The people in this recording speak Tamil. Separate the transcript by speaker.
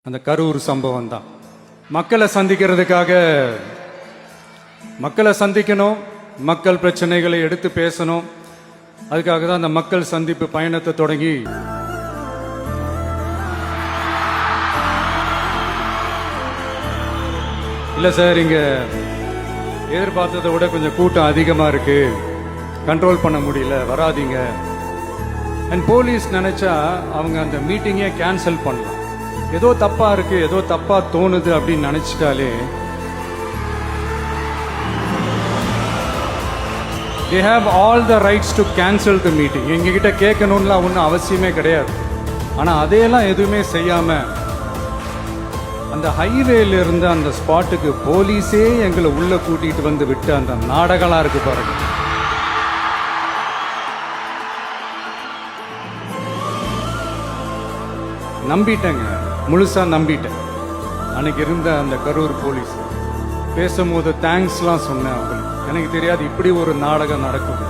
Speaker 1: அந்த கரூர் சம்பவம் தான். மக்களை சந்திக்கிறதுக்காக மக்களை சந்திக்கணும், மக்கள் பிரச்சனைகளை எடுத்து பேசணும். அதுக்காக தான் அந்த மக்கள் சந்திப்பு பயணத்தை தொடங்கி இல்லை சார், இங்க எதிர்பார்த்ததை விட கொஞ்சம் கூட்டம் அதிகமாக இருக்கு, கண்ட்ரோல் பண்ண முடியல, வராதீங்க. அண்ட் போலீஸ் நினைச்சா அவங்க அந்த மீட்டிங்கே கேன்சல் பண்ணலாம். ஏதோ தப்பா இருக்கு, ஏதோ தப்பா தோணுது அப்படின்னு நினைச்சிட்டாலே they have all the rights to cancel the meeting. எங்ககிட்ட கேட்கணும்லாம் ஒன்றும் அவசியமே கிடையாது. ஆனால் அதையெல்லாம் எதுவுமே செய்யாம அந்த ஹைவேல இருந்து அந்த ஸ்பாட்டுக்கு போலீஸே எங்களை உள்ள கூட்டிட்டு வந்து விட்டு அந்த நாடகம்லாம் இருக்கு பாருங்க. நம்பிட்டேங்க, முழுசா நம்பிட்டேன். அன்னைக்கு இருந்த அந்த கரூர் போலீஸ் பேசும்போது தேங்க்ஸ்லாம் சொன்னேன் அவங்களுக்கு. எனக்கு தெரியாது இப்படி ஒரு நாடகம் நடக்கும்.